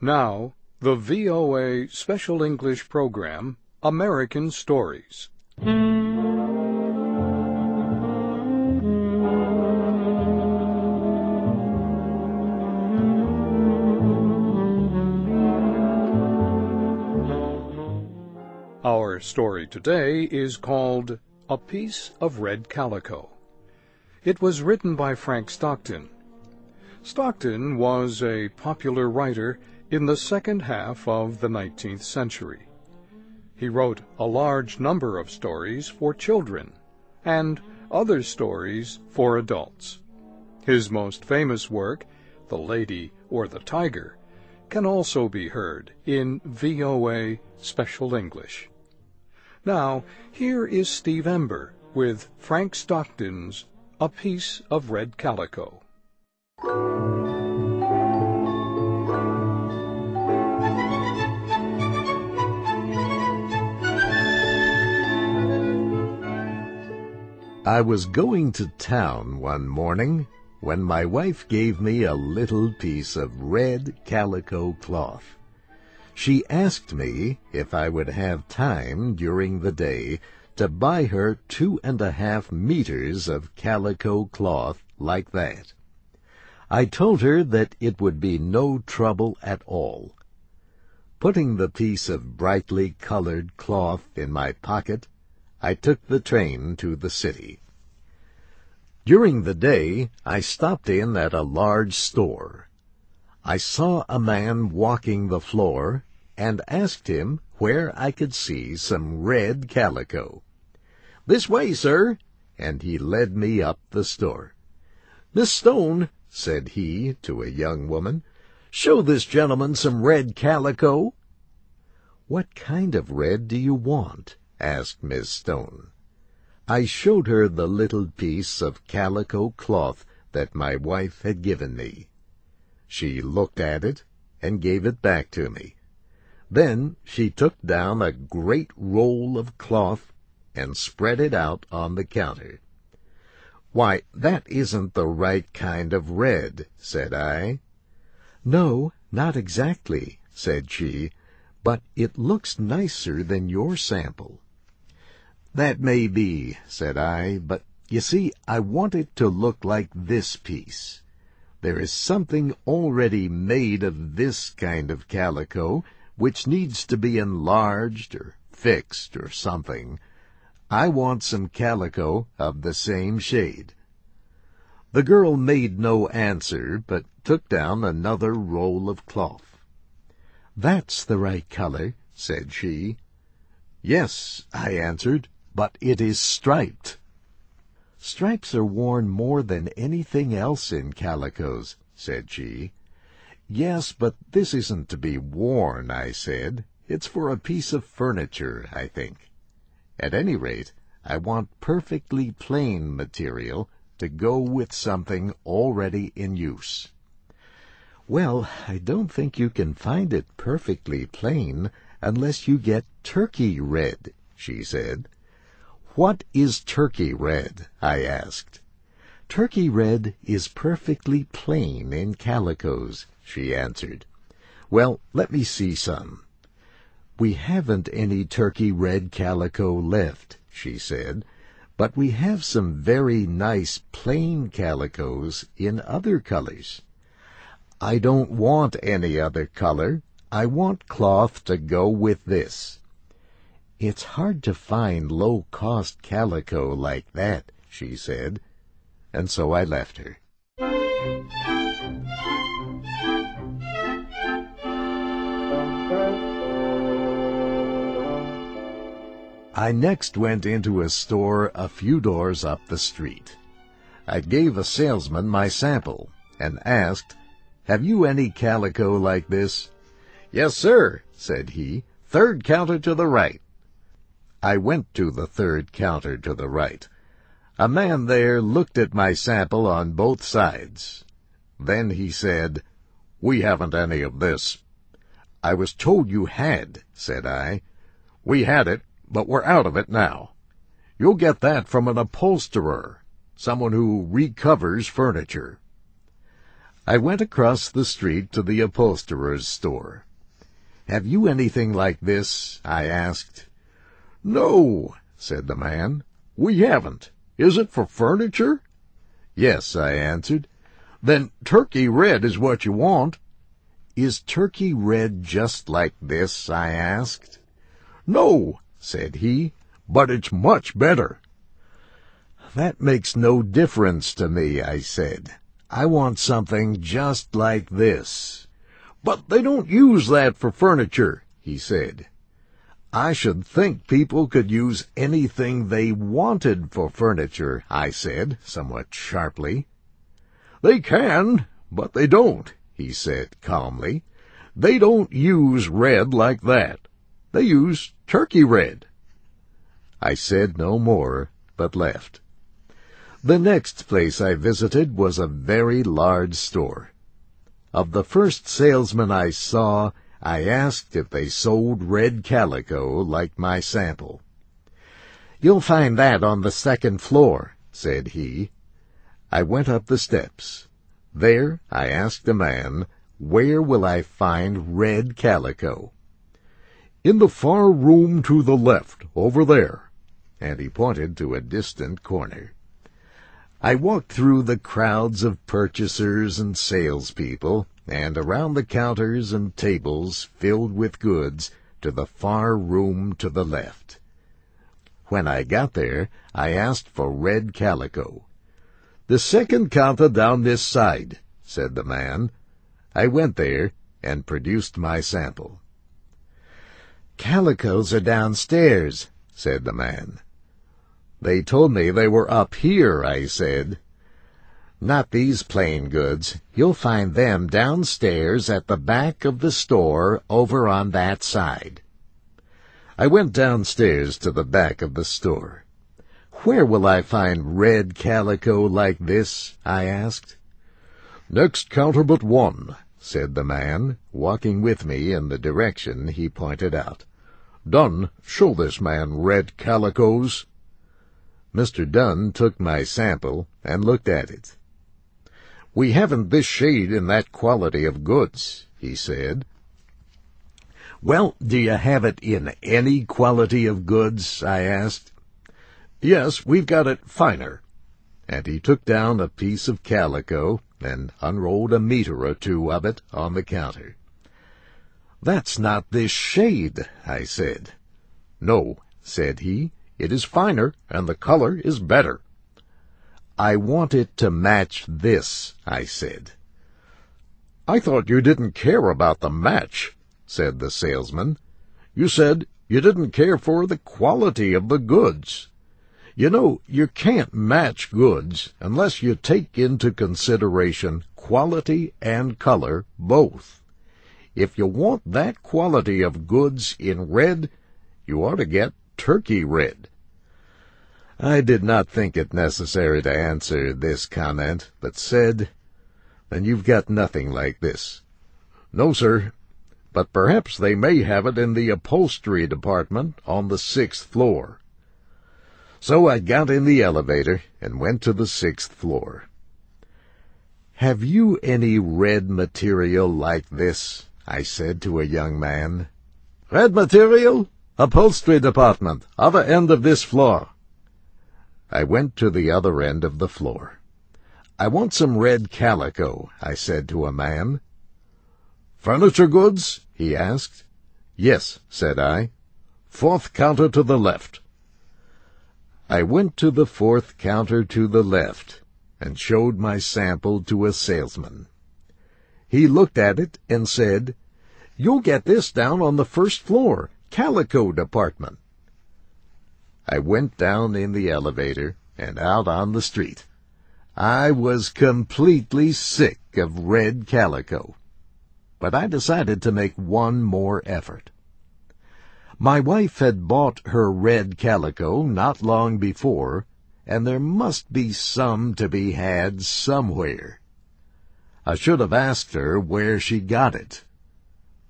Now, the VOA Special English Program, American Stories. Our story today is called A Piece of Red Calico. It was written by Frank Stockton. Stockton was a popular writer in the second half of the 19th century. He wrote a large number of stories for children and other stories for adults. His most famous work, The Lady or the Tiger, can also be heard in VOA Special English. Now, here is Steve Ember with Frank Stockton's A Piece of Red Calico. I was going to town one morning when my wife gave me a little piece of red calico cloth. She asked me if I would have time during the day to buy her 2.5 meters of calico cloth like that. I told her that it would be no trouble at all. Putting the piece of brightly colored cloth in my pocket, I took the train to the city. During the day, I stopped in at a large store. I saw a man walking the floor and asked him where I could see some red calico. "This way, sir," and he led me up the store. "Miss Stone," said he to a young woman, "show this gentleman some red calico." "What kind of red do you want?" asked Miss Stone. I showed her the little piece of calico cloth that my wife had given me. She looked at it and gave it back to me. Then she took down a great roll of cloth and spread it out on the counter. "Why, that isn't the right kind of red," said I. "No, not exactly," said she, "but it looks nicer than your sample." "That may be," said I, "but you see, I want it to look like this piece. There is something already made of this kind of calico which needs to be enlarged or fixed or something. I want some calico of the same shade." The girl made no answer, but took down another roll of cloth. "That's the right color," said she. "Yes," I answered, "but it is striped." "Stripes are worn more than anything else in calicos," said she. "Yes, but this isn't to be worn," I said. "It's for a piece of furniture, I think. At any rate, I want perfectly plain material to go with something already in use." "Well, I don't think you can find it perfectly plain unless you get turkey red," she said. "What is turkey red?" I asked. "Turkey red is perfectly plain in calicos," she answered. "Well, let me see some." "We haven't any turkey red calico left," she said, "but we have some very nice plain calicos in other colors." "I don't want any other color. I want cloth to go with this." "It's hard to find low-cost calico like that," she said, and so I left her. I next went into a store a few doors up the street. I gave a salesman my sample and asked, "Have you any calico like this?" "Yes, sir," said he, "third counter to the right." I went to the third counter to the right. A man there looked at my sample on both sides. Then he said, "We haven't any of this." "I was told you had," said I. "We had it, but we're out of it now. You'll get that from an upholsterer, someone who recovers furniture." I went across the street to the upholsterer's store. "Have you anything like this?" I asked. "No," said the man. "We haven't. Is it for furniture?" "Yes," I answered. "Then turkey red is what you want." "Is turkey red just like this?" I asked. "No," said he, "but it's much better." "That makes no difference to me," I said. "I want something just like this." "But they don't use that for furniture," he said. "I should think people could use anything they wanted for furniture," I said, somewhat sharply. "They can, but they don't," he said calmly. "They don't use red like that. They use turkey red." I said no more, but left. The next place I visited was a very large store. Of the first salesman I saw, I asked if they sold red calico like my sample. "You'll find that on the second floor," said he. I went up the steps. There I asked the man, "Where will I find red calico?" "In the far room to the left, over there," and he pointed to a distant corner. I walked through the crowds of purchasers and salespeople, and around the counters and tables filled with goods, to the far room to the left. When I got there, I asked for red calico. "The second counter down this side," said the man. I went there and produced my sample. "Calicos are downstairs," said the man. "They told me they were up here," I said. "Not these plain goods. You'll find them downstairs at the back of the store over on that side." I went downstairs to the back of the store. "Where will I find red calico like this?" I asked. "Next counter but one," said the man, walking with me in the direction he pointed out. "Dunn, show this man red calicos." Mr. Dunn took my sample and looked at it. "We haven't this shade in that quality of goods," he said. "Well, do you have it in any quality of goods?" I asked. "Yes, we've got it finer." And he took down a piece of calico and unrolled a meter or two of it on the counter. "That's not this shade," I said. "No," said he. "It is finer, and the color is better." "I want it to match this," I said. "I thought you didn't care about the match," said the salesman. "You said you didn't care for the quality of the goods. You know, you can't match goods unless you take into consideration quality and color both. If you want that quality of goods in red, you ought to get turkey red." I did not think it necessary to answer this comment, but said, "Then you've got nothing like this." "No, sir, but perhaps they may have it in the upholstery department on the 6th floor. So I got in the elevator and went to the 6th floor. "Have you any red material like this?" I said to a young man. "Red material? Upholstery department, other end of this floor." I went to the other end of the floor. "I want some red calico," I said to a man. "Furniture goods?" he asked. "Yes," said I. "4th counter to the left." I went to the 4th counter to the left and showed my sample to a salesman. He looked at it and said, "You'll get this down on the 1st floor, calico department." I went down in the elevator and out on the street. I was completely sick of red calico, but I decided to make one more effort. My wife had bought her red calico not long before, and there must be some to be had somewhere. I should have asked her where she got it,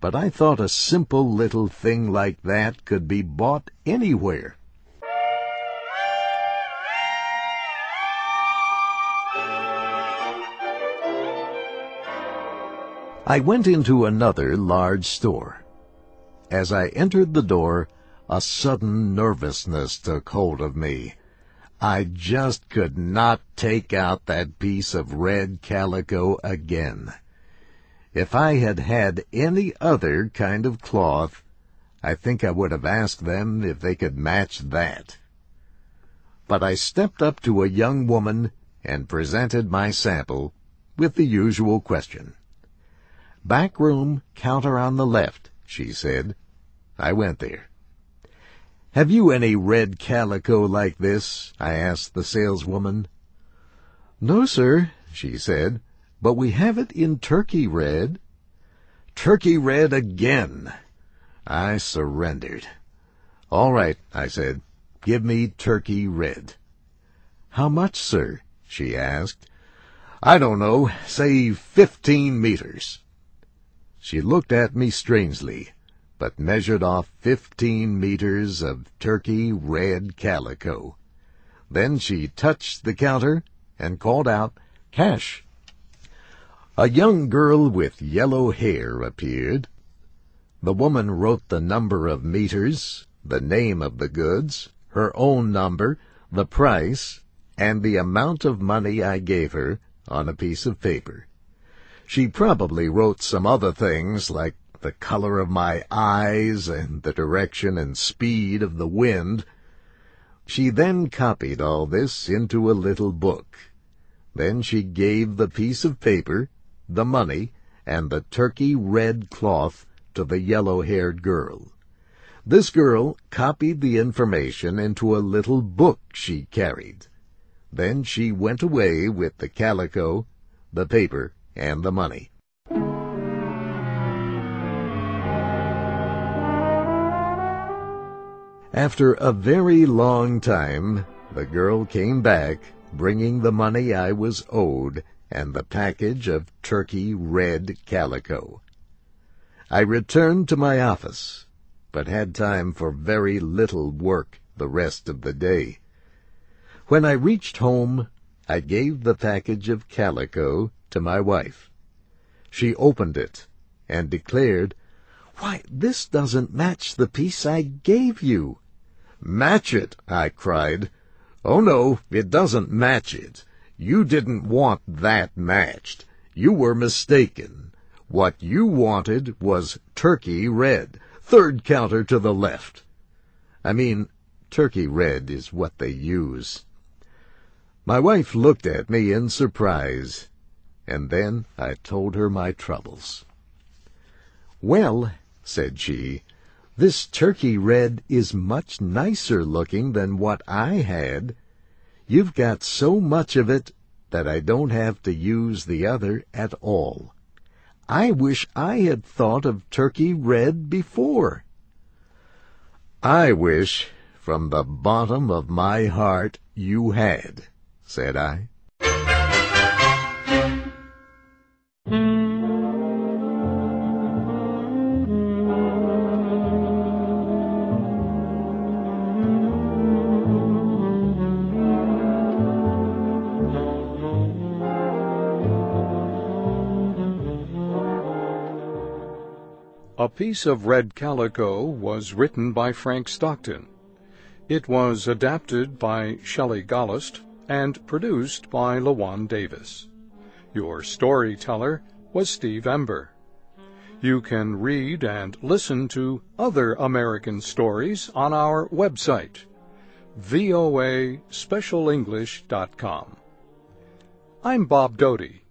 but I thought a simple little thing like that could be bought anywhere. I went into another large store. As I entered the door, a sudden nervousness took hold of me. I just could not take out that piece of red calico again. If I had had any other kind of cloth, I think I would have asked them if they could match that. But I stepped up to a young woman and presented my sample with the usual question. "Back room, counter on the left," she said. I went there. "Have you any red calico like this?" I asked the saleswoman. "No, sir," she said, "but we have it in turkey red." Turkey red again! I surrendered. "All right," I said, "give me turkey red." "How much, sir?" she asked. "I don't know, say 15 meters. She looked at me strangely, but measured off 15 meters of turkey red calico. Then she touched the counter and called out, "Cash." A young girl with yellow hair appeared. The woman wrote the number of meters, the name of the goods, her own number, the price, and the amount of money I gave her on a piece of paper. She probably wrote some other things like the color of my eyes and the direction and speed of the wind. She then copied all this into a little book. Then she gave the piece of paper, the money, and the turkey red cloth to the yellow-haired girl. This girl copied the information into a little book she carried. Then she went away with the calico, the paper, and the money. After a very long time, the girl came back, bringing the money I was owed and the package of turkey red calico. I returned to my office, but had time for very little work the rest of the day. When I reached home, I gave the package of calico to my wife. She opened it and declared, "Why, this doesn't match the piece I gave you." "Match it!" I cried. "Oh, no, it doesn't match it. You didn't want that matched. You were mistaken. What you wanted was turkey red, third counter to the left. I mean, turkey red is what they use." My wife looked at me in surprise, and then I told her my troubles. "Well," said she, "this turkey red is much nicer looking than what I had. You've got so much of it that I don't have to use the other at all. I wish I had thought of turkey red before." "I wish, from the bottom of my heart, you had," said I. A Piece of Red Calico was written by Frank Stockton. It was adapted by Shelley Gollust and produced by LaJuan Davis. Your storyteller was Steve Ember. You can read and listen to other American stories on our website, voaspecialenglish.com. I'm Bob Doty.